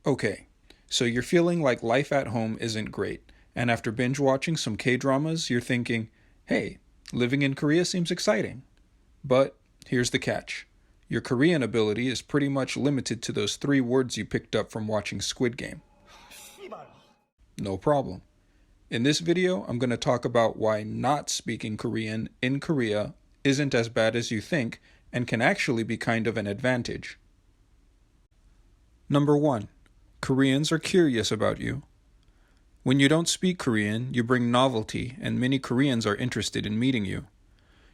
Okay, so you're feeling like life at home isn't great, and after binge watching some K-dramas, you're thinking, hey, living in Korea seems exciting. But here's the catch. Your Korean ability is pretty much limited to those 3 words you picked up from watching Squid Game. No problem. In this video, I'm going to talk about why not speaking Korean in Korea isn't as bad as you think and can actually be kind of an advantage. Number 1. Koreans are curious about you. When you don't speak Korean, you bring novelty, and many Koreans are interested in meeting you.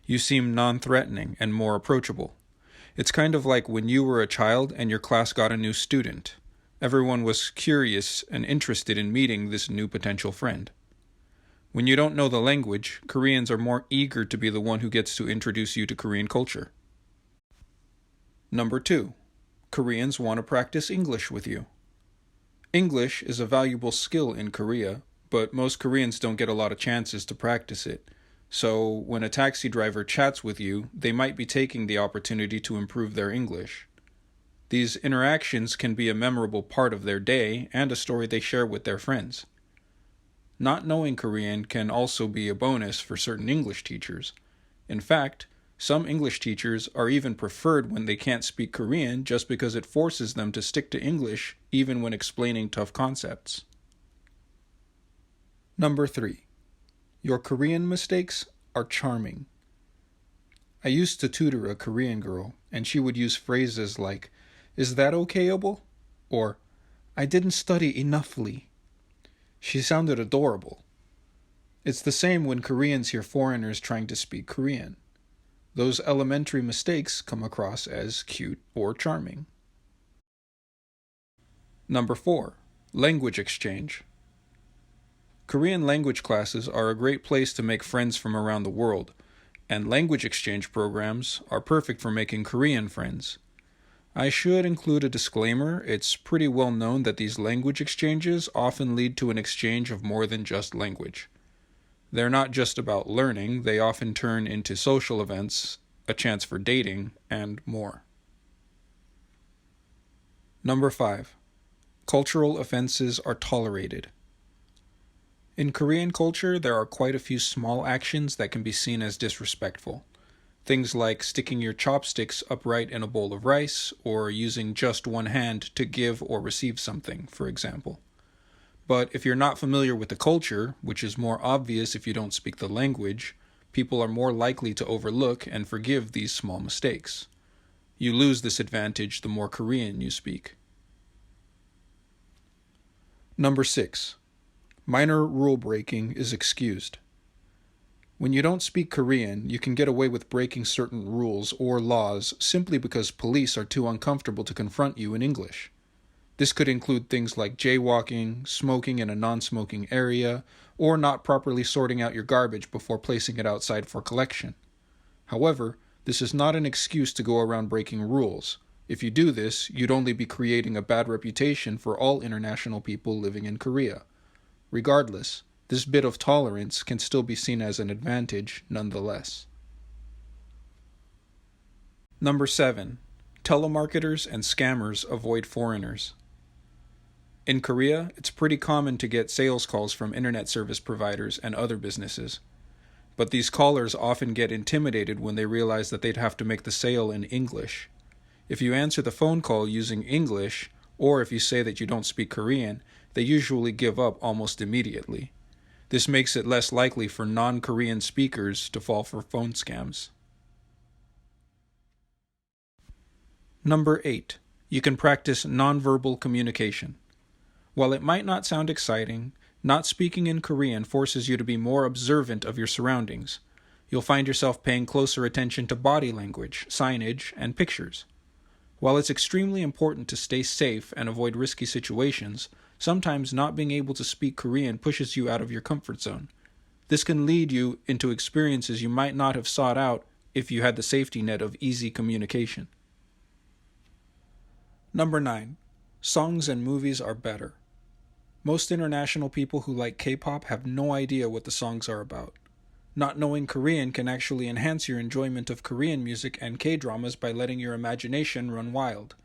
You seem non-threatening and more approachable. It's kind of like when you were a child and your class got a new student. Everyone was curious and interested in meeting this new potential friend. When you don't know the language, Koreans are more eager to be the one who gets to introduce you to Korean culture. Number 2. Koreans want to practice English with you. English is a valuable skill in Korea, but most Koreans don't get a lot of chances to practice it. So when a taxi driver chats with you, they might be taking the opportunity to improve their English. These interactions can be a memorable part of their day and a story they share with their friends. Not knowing Korean can also be a bonus for certain English teachers. In fact, some English teachers are even preferred when they can't speak Korean just because it forces them to stick to English even when explaining tough concepts. Number 3. Your Korean mistakes are charming. I used to tutor a Korean girl, and she would use phrases like, "Is that okay-able?" or "I didn't study enoughly." She sounded adorable. It's the same when Koreans hear foreigners trying to speak Korean. Those elementary mistakes come across as cute or charming. Number 4. Language exchange. Korean language classes are a great place to make friends from around the world, and language exchange programs are perfect for making Korean friends. I should include a disclaimer. It's pretty well known that these language exchanges often lead to an exchange of more than just language. They're not just about learning, they often turn into social events, a chance for dating, and more. Number 5. Cultural offenses are tolerated. In Korean culture, there are quite a few small actions that can be seen as disrespectful. Things like sticking your chopsticks upright in a bowl of rice, or using just one hand to give or receive something, for example. But if you're not familiar with the culture, which is more obvious if you don't speak the language, people are more likely to overlook and forgive these small mistakes. You lose this advantage the more Korean you speak. Number 6. Minor rule breaking is excused. When you don't speak Korean, you can get away with breaking certain rules or laws simply because police are too uncomfortable to confront you in English. This could include things like jaywalking, smoking in a non-smoking area, or not properly sorting out your garbage before placing it outside for collection. However, this is not an excuse to go around breaking rules. If you do this, you'd only be creating a bad reputation for all international people living in Korea. Regardless, this bit of tolerance can still be seen as an advantage nonetheless. Number 7. Telemarketers and scammers avoid foreigners. In Korea, it's pretty common to get sales calls from internet service providers and other businesses. But these callers often get intimidated when they realize that they'd have to make the sale in English. If you answer the phone call using English, or if you say that you don't speak Korean, they usually give up almost immediately. This makes it less likely for non-Korean speakers to fall for phone scams. Number 8. You can practice nonverbal communication. While it might not sound exciting, not speaking in Korean forces you to be more observant of your surroundings. You'll find yourself paying closer attention to body language, signage, and pictures. While it's extremely important to stay safe and avoid risky situations, sometimes not being able to speak Korean pushes you out of your comfort zone. This can lead you into experiences you might not have sought out if you had the safety net of easy communication. Number 9. Songs and movies are better. Most international people who like K-pop have no idea what the songs are about. Not knowing Korean can actually enhance your enjoyment of Korean music and K-dramas by letting your imagination run wild.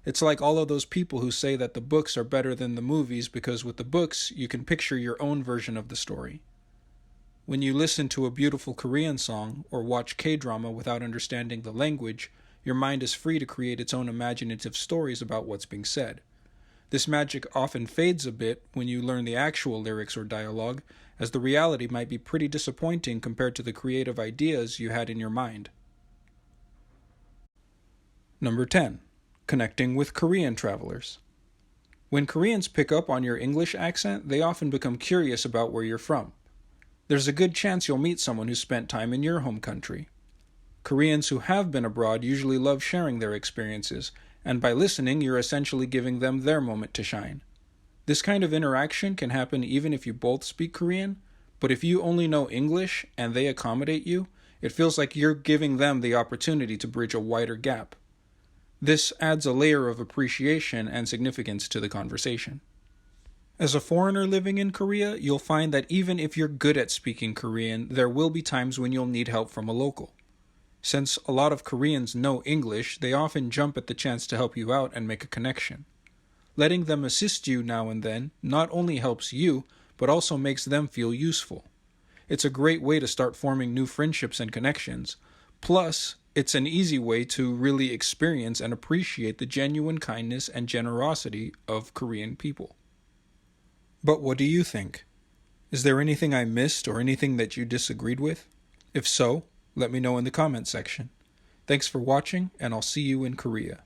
It's like all of those people who say that the books are better than the movies because with the books, you can picture your own version of the story. When you listen to a beautiful Korean song or watch K-drama without understanding the language, your mind is free to create its own imaginative stories about what's being said. This magic often fades a bit when you learn the actual lyrics or dialogue, as the reality might be pretty disappointing compared to the creative ideas you had in your mind. Number 10. Connecting with Korean travelers. When Koreans pick up on your English accent, they often become curious about where you're from. There's a good chance you'll meet someone who spent time in your home country. Koreans who have been abroad usually love sharing their experiences, and by listening, you're essentially giving them their moment to shine. This kind of interaction can happen even if you both speak Korean, but if you only know English and they accommodate you, it feels like you're giving them the opportunity to bridge a wider gap. This adds a layer of appreciation and significance to the conversation. As a foreigner living in Korea, you'll find that even if you're good at speaking Korean, there will be times when you'll need help from a local. Since a lot of Koreans know English, they often jump at the chance to help you out and make a connection. Letting them assist you now and then not only helps you, but also makes them feel useful. It's a great way to start forming new friendships and connections. Plus, it's an easy way to really experience and appreciate the genuine kindness and generosity of Korean people. But what do you think? Is there anything I missed or anything that you disagreed with? If so, let me know in the comment section. Thanks for watching, and I'll see you in Korea.